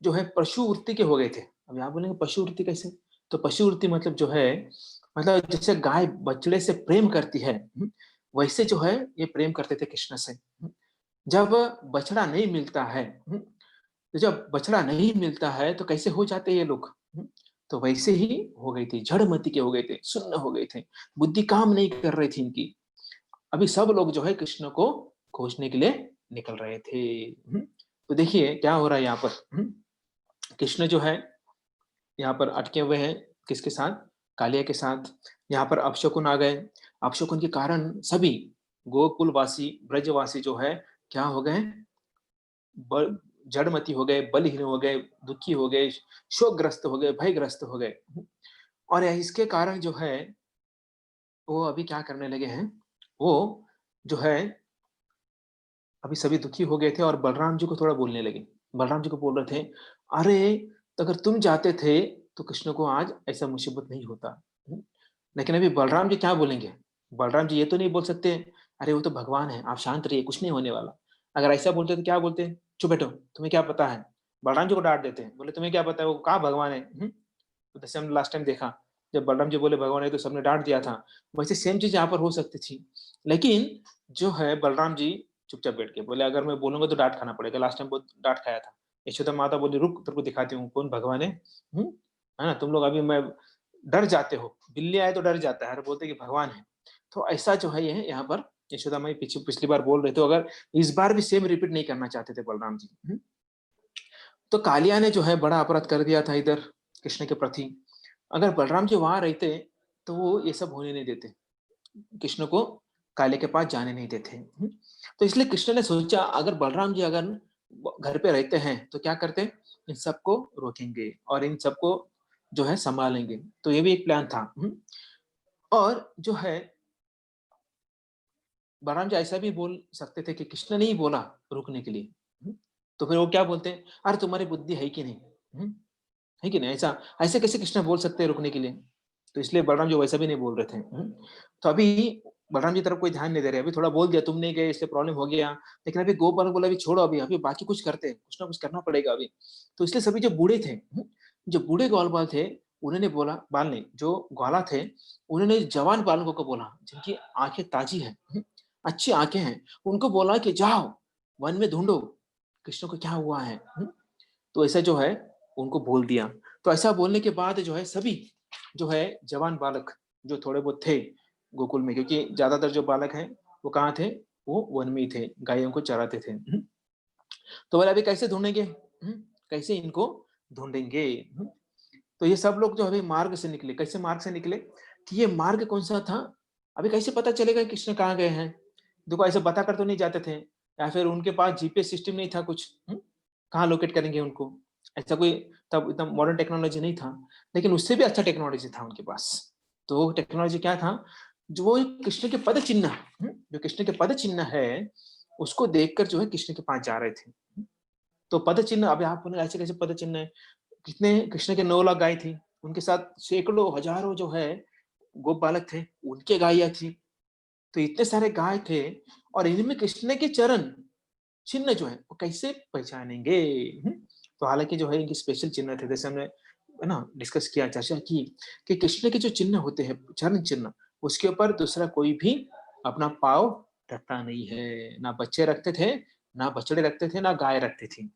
जो है पशु वृत्ति के हो गए थे। अब यहाँ बोलेंगे पशु वृत्ति कैसे? तो पशु वृत्ति मतलब जो है, मतलब जैसे गाय बछड़े से प्रेम करती है, वैसे जो है ये प्रेम करते थे कृष्ण से। जब बछड़ा नहीं मिलता है, तो जब बछड़ा नहीं मिलता है तो कैसे हो जाते हैं ये लोग? तो वैसे ही हो गई थी, जड़मति के हो गए थे, सुन्न हो गए थे, बुद्धि काम नहीं कर रही थी इनकी। अभी सब लोग जो है कृष्ण को खोजने के लिए निकल रहे थे। तो देखिए क्या हो रहा है यहाँ पर। कृष्ण जो है यहाँ पर अटके हुए हैं, किसके साथ? कालिया के साथ। यहाँ पर अपशकुन आ गए। अपशकुन के कारण सभी गोकुलवासी ब्रजवासी जो है क्या हो गए? जड़मती हो गए, बलहीन हो गए, दुखी हो गए, शोकग्रस्त हो गए, भयग्रस्त हो गए। और इसके कारण जो है वो अभी क्या करने लगे हैं, वो जो है अभी सभी दुखी हो गए थे और बलराम जी को थोड़ा बोलने लगे। बलराम जी को बोल रहे थे, अरे तो अगर तुम जाते थे तो कृष्ण को आज ऐसा मुसीबत नहीं होता। लेकिन अभी बलराम जी क्या बोलेंगे? बलराम जी ये तो नहीं बोल सकते, अरे वो तो भगवान है, आप शांत रहिए, कुछ नहीं होने वाला। अगर ऐसा बोलते तो क्या बोलते? चुप बैठो, तुम्हें क्या पता है? बलराम जी को डांट देते हैं, बोले तुम्हें क्या पता है वो कहाँ भगवान है? तो जैसे हमने लास्ट टाइम देखा, जब बलराम जी बोले भगवान है तो सबने डांट दिया था। वैसे सेम चीज यहाँ पर हो सकती थी, लेकिन जो है बलराम जी चुपचाप बैठ के बोले, अगर मैं बोलूंगा तो डांट खाना पड़ेगा, लास्ट टाइम बहुत डांट खाया था। यशोदा माता बोली, रुक तेरे को दिखाती हूँ कौन भगवान है। है ना? तुम लोग अभी मैं डर जाते हो, बिल्ली आए तो डर जाता है, और बोलते हैं कि भगवान है। तो ऐसा जो है ये यहाँ पर यशोदा माई पिछली बार बोल रहे थे, अगर इस बार भी सेम रिपीट नहीं करना चाहते थे बलराम जी। तो कालिया ने जो है बड़ा अपराध कर दिया था इधर कृष्ण के प्रति। अगर बलराम जी वहां रहते तो वो ये सब होने नहीं देते, कृष्ण को काले के पास जाने नहीं देते। तो इसलिए कृष्ण ने सोचा, अगर बलराम जी अगर घर पे रहते हैं तो क्या करते, इन सबको रोकेंगे और इन सबको जो है सँभालेंगे। तो ये भी एक प्लान था। और जो है बलराम जी ऐसा भी बोल सकते थे कि कृष्ण ने ही बोला रुकने के लिए। तो फिर वो क्या बोलते हैं, "अरे तुम्हारी बुद्धि है कि नहीं?" हुँ, है कि नहीं? ऐसा ऐसे कैसे कृष्ण बोल सकते हैं रुकने के लिए? तो इसलिए बलराम जी वैसा भी नहीं बोल रहे थे। तो अभी बलराम जी तरफ कोई ध्यान नहीं दे रहे। अभी थोड़ा बोल दिया, तुम नहीं गए इसलिए प्रॉब्लम हो गया। लेकिन अभी गोपाल बोला अभी छोड़ो अभी, अभी बाकी कुछ करते हैं, कुछ ना कुछ करना पड़ेगा अभी। तो इसलिए सभी जो बूढ़े थे, जो बूढ़े ग्वालवाल थे, उन्होंने बोला बाल नहीं, जो ग्वाला थे, उन्होंने जवान बालकों को बोला, जिनकी आँखें ताज़ी हैं, अच्छी आँखें हैं, उनको बोला कि जाओ, वन में ढूँढो, कृष्ण को क्या हुआ है। तो ऐसा जो है उनको बोल दिया। तो ऐसा बोलने के बाद जो है सभी जो है जवान बालक जो थोड़े बहुत थे गोकुल में, क्योंकि ज़्यादातर जो बालक हैं वो कहाँ थे? वो वन में ही थे, गायों को चराते थे। तो बोले अभी कैसे ढूँढेंगे? कैसे इनको ढूँढेंगे? तो ये सब लोग जो अभी मार्ग से निकले। कैसे मार्ग से निकले? कि ये मार्ग कौन-सा था? अभी कैसे पता चलेगा कि कृष्ण कहाँ गए हैं? देखो ऐसे बताकर तो नहीं जाते थे, या फिर उनके पास जीपीएस सिस्टम नहीं था कुछ। कहाँ लोकेट करेंगे उनको? ऐसा कोई तब इतना मॉडर्न टेक्नोलॉजी नहीं था, लेकिन उससे भी अच्छा टेक्नोलॉजी था उनके पास। तो वो टेक्नोलॉजी क्या था? जो वो कृष्ण के पद चिन्ह, जो कृष्ण के पद चिन्ह है, उसको देखकर जो है कृष्ण के पास जा रहे थे। तो पद चिन्ह अभी आप बोले ऐसे कैसे पद चिन्ह है? कितने कृष्ण के 9 लाख गाय थी, उनके साथ सैकड़ों, हजारों जो है गोप बालक थे, उनके गायियाँ थी। तो इतने सारे गाय थे और इनमें कृष्ण के चरण चिन्ह जो है वो कैसे पहचानेंगे? हुँ? तो हालाँकि जो है इनके स्पेशल चिन्ह थे, जैसे हमने है ना डिस्कस किया, चर्चा की कि कृष्ण के जो चिन्ह होते हैं, चरण चिन्ह, उसके ऊपर दूसरा कोई भी अपना पाँव रखता नहीं है। ना बच्चे रखते थे, ना बछड़े रखते थे, ना गाय रखती थी।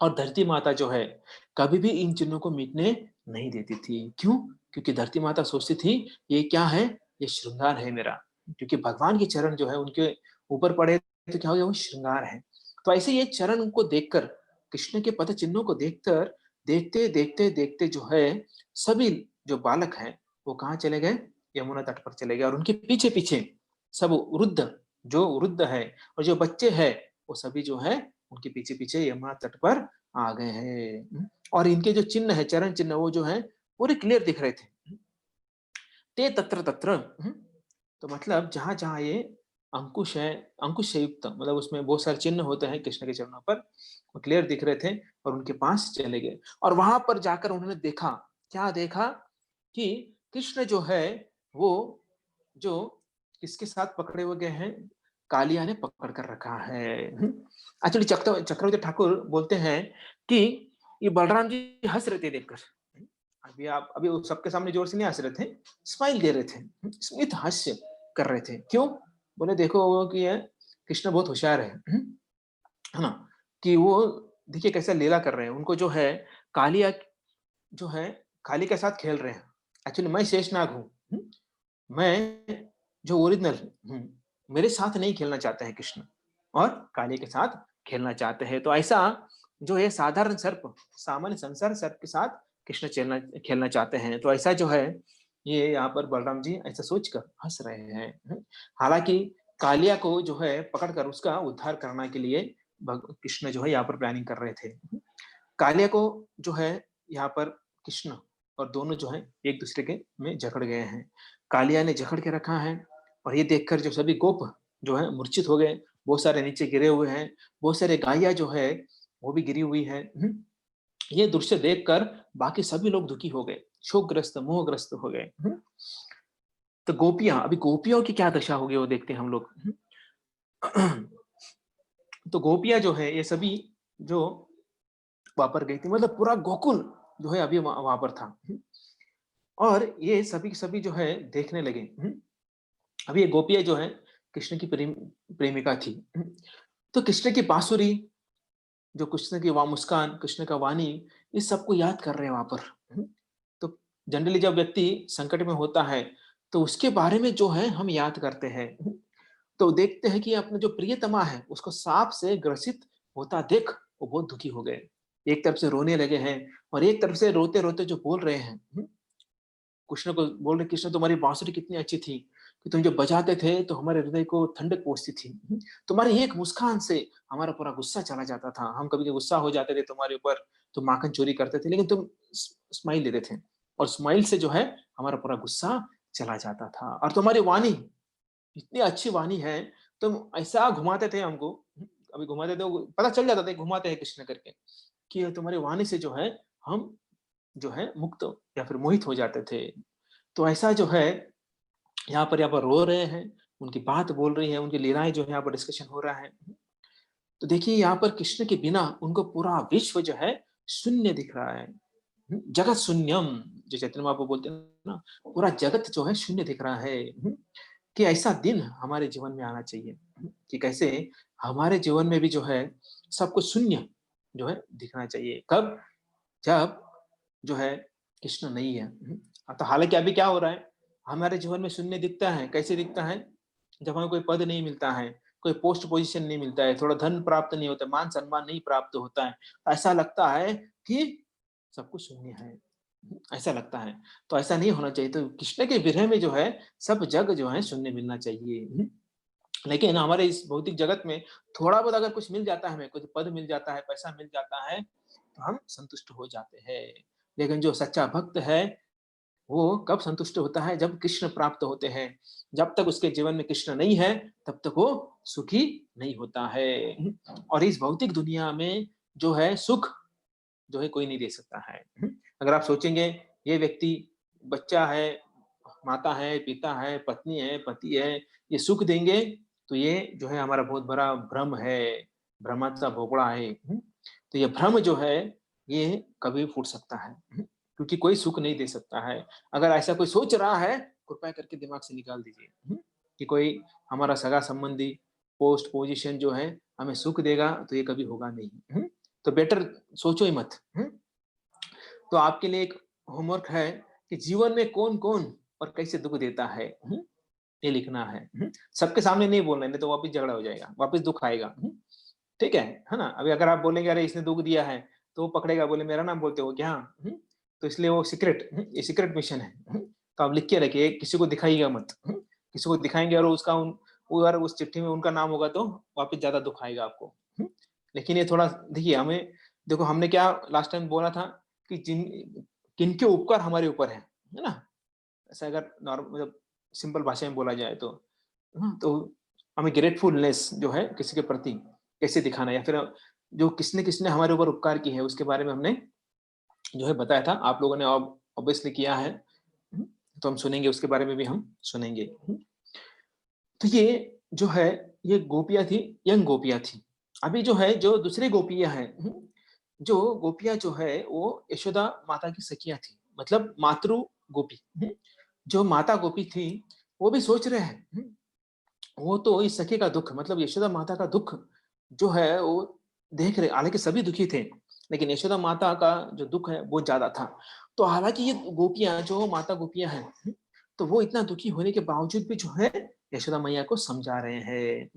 और धरती माता जो है, कभी भी इन चिन्हों को मिटने नहीं देती थी। क्यों? क्योंकि धरती माता सोचती थी, ये क्या है? ये श्रृंगार है मेरा। क्योंकि भगवान के चरण जो है उनके ऊपर पड़े तो क्या हो गया? वो श्रृंगार है। तो ऐसे ये चरण को देखकर, कृष्ण के पद चिन्हों को देखकर, देखते, देखते, देखते जो है, सभी जो बालक हैं, वो कहाँ चले गए? यमुना तट पर चले गए और उनके पीछे-पीछे सब वृद्ध, जो वृद्ध है और जो बच्चे हैं, वो सभी जो है उनके पीछे-पीछे यमुना तट पर आ गए हैं। और इनके जो चिन्ह है, चरण चिन्ह वो जो है पूरे क्लियर दिख रहे थे। ते तत्र तत्र तो मतलब जहाँ-जहाँ ये अंकुश है, अंकुश से युक्त मतलब उसमें बहुत सारे चिन्ह होते हैं कृष्ण के चरणों पर, वो क्लियर दिख रहे थे और उनके पास चले गए। और वहाँ पर जाकर उन्होंने देखा, क्या देखा? कि कृष्ण जो है वो जो किसके साथ पकड़े हुए गए हैं? कालिया ने पकड़ कर रखा है। एक्चुअली चक्रवर्ती ठाकुर बोलते हैं कि ये बलराम जी हँस रहे थे देखकर। अभी वो सबके सामने जोर से नहीं हँस रहे थे, स्माइल दे रहे थे, स्मित हास्य कर रहे थे। क्यों? बोले देखो वो कि ये कृष्ण बहुत होशियार है ना? कि वो देखिए कैसा लीला कर रहे हैं। उनको जो है कालिया जो है काली के साथ खेल रहे हैं। एक्चुअली मैं शेषनाग हूँ, मैं जो ओरिजिनल हूँ, मेरे साथ नहीं खेलना चाहते हैं कृष्ण और काली के साथ खेलना चाहते हैं। तो ऐसा जो है साधारण सर्प, सामान्य संसार सर्प के साथ कृष्ण खेलना चाहते हैं। तो ऐसा जो है, ये यहाँ पर बलराम जी ऐसा सोचकर हँस रहे हैं। हालाँकि कालिया को जो है पकड़कर उसका उद्धार करने के लिए भग कृष्ण जो है यहाँ पर प्लानिंग कर रहे थे। कालिया को जो है यहाँ पर कृष्ण और दोनों जो है एक-दूसरे के में जकड़ गए हैं। कालिया ने जकड़ के रखा है और ये देखकर जो सभी गोप जो है मूर्छित हो गए, बहुत सारे नीचे गिरे हुए हैं, बहुत सारे गाइयाँ जो है वो भी गिरी हुई है। ये दृश्य देखकर बाकी सभी लोग दुखी हो गए, शोकग्रस्त, मोहग्रस्त हो गए। तो गोपियाँ, अभी गोपियों की क्या दशा होगी वो देखते हैं हम लोग। तो गोपियाँ जो है ये सभी जो वहाँ पर गई थी, मतलब पूरा गोकुल जो है अभी वहाँ पर था। और ये सभी के सभी जो है देखने लगे। अब ये गोपियाँ जो है कृष्ण की प्रेमिका थी। तो कृष्ण की बाँसुरी, जो कृष्ण की मुस्कान, कृष्ण का वाणी, इस सबको याद कर रहे हैं वहाँ पर। तो जनरली जब व्यक्ति संकट में होता है, तो उसके बारे में जो है हम याद करते हैं। तो देखते हैं कि अपना जो प्रियतमा है, उसको साँप से ग्रसित होता देख वो बहुत दुखी हो गए। एक तरफ से रोने लगे हैं और एक तरफ से रोते-रोते जो बोल रहे हैं, कृष्ण को बोल रहे, कृष्ण तुम्हारी बाँसुरी कितनी अच्छी थी कि तुम जब बजाते थे तो हमारे हृदय को ठंडक पहुँचती थी। तुम्हारी एक मुस्कान से हमारा पूरा गुस्सा चला जाता था। हम कभी गुस्सा हो जाते थे तुम्हारे ऊपर, तुम माखन चोरी करते थे, लेकिन तुम स्माइल देते थे और स्माइल से जो है हमारा पूरा गुस्सा चला जाता था। और तुम्हारी वाणी इतनी अच्छी वाणी है, तुम ऐसा घुमाते थे हमको, अभी घुमाते थे, वो पता चल जाता था घुमाते हैं कृष्ण करके, कि तुम्हारी वाणी से जो है हम जो है मुक्त या फिर मोहित हो जाते थे। तो ऐसा जो है यहाँ पर रो रहे हैं, उनकी बात बोल रही है, उनकी लीलाएँ जो है यहाँ पर डिस्कशन हो रहा है। तो देखिए यहाँ पर कृष्ण के बिना उनको पूरा विश्व जो है शून्य दिख रहा है। जगत शून्यम, जो चैतन्य महाप्रभु बोलते हैं ना, पूरा जगत जो है शून्य दिख रहा है। कि ऐसा दिन हमारे जीवन में आना चाहिए, कि कैसे हमारे जीवन में भी जो है सब कुछ शून्य जो है दिखना चाहिए। कब? जब जो है कृष्ण नहीं है। तो हालाँकि अभी क्या हो रहा है? हमारे जीवन में शून्य दिखता है, कैसे दिखता है? जब हमें कोई पद नहीं मिलता है, कोई पोस्ट पोज़ीशन नहीं मिलता है, थोड़ा धन प्राप्त नहीं होता, मान-सम्मान नहीं प्राप्त होता है, तो ऐसा लगता है कि सब कुछ शून्य है, ऐसा लगता है। तो ऐसा नहीं होना चाहिए, तो कृष्ण के विरह में जो है सब जग जो है शून्य मिलना चाहिए। लेकिन हमारे इस भौतिक जगत में थोड़ा बहुत अगर कुछ मिल जाता है हमें, कुछ पद मिल जाता है, पैसा मिल जाता है, तो हम संतुष्ट हो जाते हैं। लेकिन जो सच्चा भक्त है, वो कब संतुष्ट होता है? जब कृष्ण प्राप्त होते हैं। जब तक उसके जीवन में कृष्ण नहीं है, तब तक वो सुखी नहीं होता है। और इस भौतिक दुनिया में जो है सुख जो है कोई नहीं दे सकता है। अगर आप सोचेंगे ये व्यक्ति बच्चा है, माता है, पिता है, पत्नी है, पति है, ये सुख देंगे, तो ये जो है हमारा बहुत बड़ा भ्रम है, भ्रमाचा भोपड़ा है। तो ये भ्रम जो है, ये कभी फूट सकता है। क्योंकि कोई सुख नहीं दे सकता है। अगर ऐसा कोई सोच रहा है, कृपया करके दिमाग से निकाल दीजिए। कि कोई हमारा सगा-संबंधी, पोस्ट पोज़ीशन जो है, हमें सुख देगा, तो ये कभी होगा नहीं। तो बेटर सोचो ही मत। तो आपके लिए एक होमवर्क है कि जीवन में कौन-कौन और कैसे दुःख देता है, ये लिखना है। सबके सामने नहीं बोलना है, नहीं तो वापस झगड़ा हो जाएगा, वापस दुःख आएगा। ठीक है ना? अभी अगर आप बोलेंगे अरे इसने दुःख दिया है, तो वो पकड़ेगा, बोले मेरा नाम बोलते हो क्या? तो इसलिए वो सीक्रेट, ये सीक्रेट मिशन है। तो आप लिख के रखिए, किसी को दिखाइएगा मत। किसी को दिखाएँगे और उसका उन वो अगर उस चिट्ठी में उनका नाम होगा तो वापस ज़्यादा दुःख आएगा आपको। लेकिन ये थोड़ा देखिए हमें देखो हमने क्या लास्ट टाइम बोला था कि किनके उपकार हमारे ऊपर है ना? ऐसा अगर मतलब सिंपल भाषा में बोला जाए तो, तो हमें ग्रेटफुलनेस जो है किसी के प्रति कैसे दिखाना है या फिर जो किसने-किसने हमारे ऊपर उपकार की है उसके बारे में हमने जो है बताया था। आप लोगों ने ऑब्वियसली किया है। तो हम सुनेंगे उसके बारे में भी हम सुनेंगे। तो ये जो है ये गोपियाँ थी, यंग गोपियाँ थी। अभी जो है जो दूसरी गोपियाँ हैं, जो गोपियाँ जो है वो यशोदा माता की सखियाँ थी। मतलब मातृ गोपी। जो माता गोपी थी, वो भी सोच रहे हैं। वो तो इस सखी का दुःख मतलब यशोदा माता का दुःख जो है वो देख रहे, हालाँकि सभी दुखी थे, लेकिन यशोदा माता का जो दुःख है वो ज़्यादा था। तो हालाँकि ये गोपियाँ जो माता गोपियाँ हैं, तो वो इतना दुखी होने के बावजूद भी जो है यशोदा मैया को समझा रहे हैं।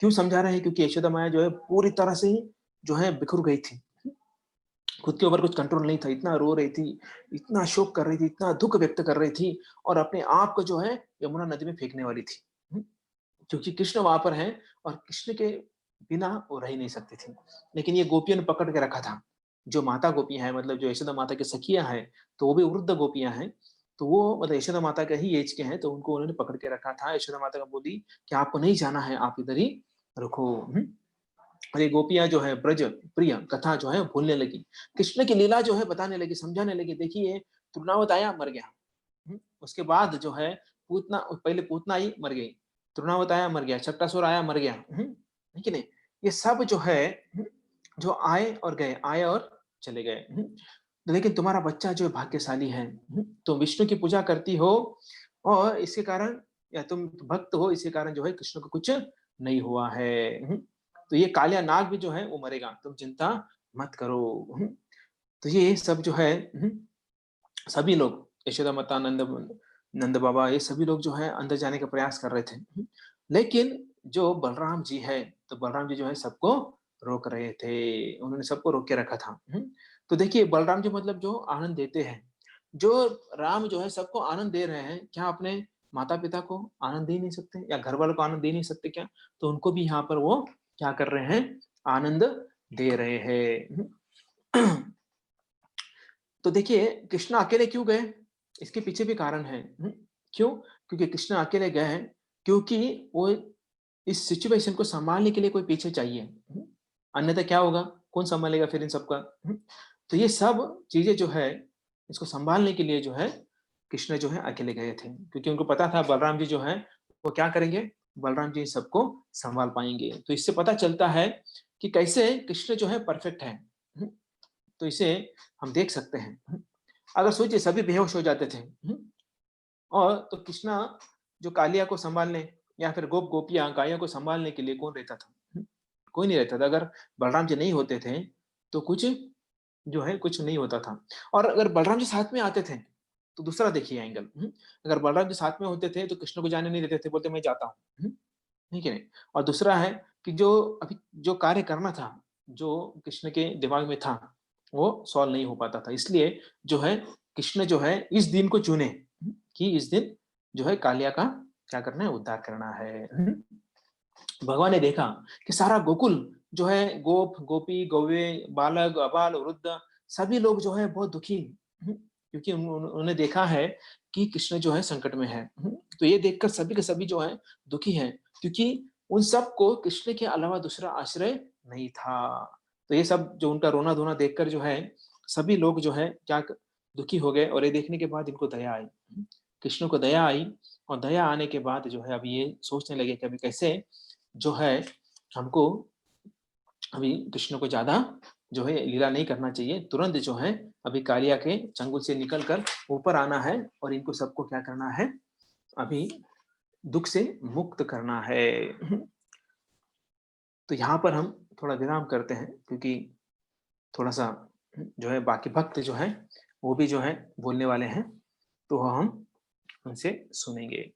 क्यों समझा रहे हैं? क्योंकि यशोदा मैया जो है पूरी तरह से ही जो है बिखर गई थी। खुद के ऊपर कुछ कंट्रोल नहीं था, इतना रो रही थी, इतना शोक कर रही थी, इतना दुःख व्यक्त कर रही थी और अपने आप को जो है यमुना नदी में फेंकने वाली थी। क्योंकि कृष्ण वहाँ पर हैं और कृष्ण के बिना वो रह ही नहीं सकती थी। लेकिन ये गोपियों ने पकड़ के रखा था। जो माता गोपियाँ हैं मतलब जो यशोदा माता की सखियाँ हैं, तो वो भी वृद्ध गोपियाँ हैं। तो वो मतलब यशोदा माता के ही ऐज के हैं, तो उनको उन्होंने पकड़ के रखा था। यशोदा माता को बोली कि आपको नहीं जाना है, आप इधर ही रुको। और ये गोपियाँ जो है ब्रज प्रिय कथा जो है भूलने लगी। कृष्ण की लीला जो है बताने लगी, समझाने लगी। देखिए तृणावत आया, मर गया। उसके बाद जो है पूतना पहले पूतना आई, मर गई। तृणावत आया, मर गया। चक्रासुर आया, मर गया। है कि नहीं? ये सब जो है जो आए और गए, आए और चले गए। लेकिन तुम्हारा बच्चा जो भाग्यशाली है, तुम विष्णु की पूजा करती हो और इसके कारण या तुम भक्त हो, इसके कारण जो है कृष्ण को कुछ नहीं हुआ है। तो ये कालिया नाग भी जो है वो मरेगा, तुम चिंता मत करो। तो ये सब जो है सभी लोग यशोदा माता, नंद बाबा ये सभी लोग जो है अंदर जाने का प्रयास कर रहे थे। लेकिन जो बलराम जी है, तो बलराम जी जो है सबको रोक रहे थे। उन्होंने सबको रोक के रखा था। तो देखिए बलराम जी मतलब जो आनंद देते हैं। जो राम जो है सबको आनंद दे रहे हैं, क्या अपने माता-पिता को आनंद दे नहीं सकते या घरवालों को आनंद दे नहीं सकते क्या? तो उनको भी यहाँ पर वो क्या कर रहे हैं? आनंद दे रहे हैं। तो देखिए कृष्ण अकेले क्यों गए? इसके पीछे भी कारण है। क्यों? क्योंकि कृष्ण अकेले गए हैं क्योंकि वो इस सिचुएशन को सँभालने के लिए कोई पीछे चाहिए। अन्यथा क्या होगा? कौन सँभालेगा फिर इन सबका? तो ये सब चीज़ें जो है, इसको सँभालने के लिए जो है, कृष्ण जो है अकेले गए थे। क्योंकि उनको पता था बलराम जी जो हैं, वो क्या करेंगे? बलराम जी सबको सँभाल पाएँगे। तो इससे पता चलता है कि कैसे कृष्ण जो है परफेक्ट हैं। तो इसे हम देख सकते हैं। अगर सोचिए सभी बेहोश हो जाते थे, और तो कृष्णा जो कालिया को सँभालने या फिर गोप-गोपियाँ गायों को सँभालने के लिए कौन रहता था? कोई नहीं रहता था। अगर बलराम जी नहीं होते थे, तो कुछ जो है कुछ नहीं होता था। और अगर बलराम जी साथ में आते थे, तो दूसरा देखिए एंगल, अगर बलराम जी साथ में होते थे, तो कृष्ण को जाने नहीं देते थे, बोलते मैं जाता हूँ। ठीक है? और दूसरा है कि जो कार्य करना था, जो कृष्ण के दिमाग में था, वो सॉल्व नहीं हो पाता था। इसलिए जो है कृष्ण जो है इस दिन को चुने, कि इस दिन जो है कालिया का क्या करना है? उद्धार करना है। भगवान ने देखा कि सारा गोकुल जो है गोप, गोपी, गौवे, बालक, अबाल, वृद्ध सभी लोग जो है बहुत दुखी, क्योंकि उन्होंने देखा है कि कृष्ण जो है संकट में है। तो ये देखकर सभी के सभी जो है दुखी हैं, क्योंकि उन सबको कृष्ण के अलावा दूसरा आश्रय नहीं था। तो ये सब जो उनका रोना-धोना देखकर जो है सभी लोग जो है दुखी हो गए, और ये देखने के बाद इनको दया आई। कृष्ण को दया आई, और दया आने के बाद जो है अभी ये सोचने लगे कि अभी कैसे जो है हमको अभी कृष्ण को ज़्यादा जो है लीला नहीं करना चाहिए। तुरंत जो है अभी कालिया के चंगुल से निकल कर ऊपर आना है, और इनको सबको क्या करना है? अभी दुःख से मुक्त करना है। तो यहाँ पर हम थोड़ा विराम करते हैं, क्योंकि थोड़ा-सा जो है बाकी भक्त जो हैं, वो भी जो है बोलने वाले हैं, तो हम उनसे सुनेंगे।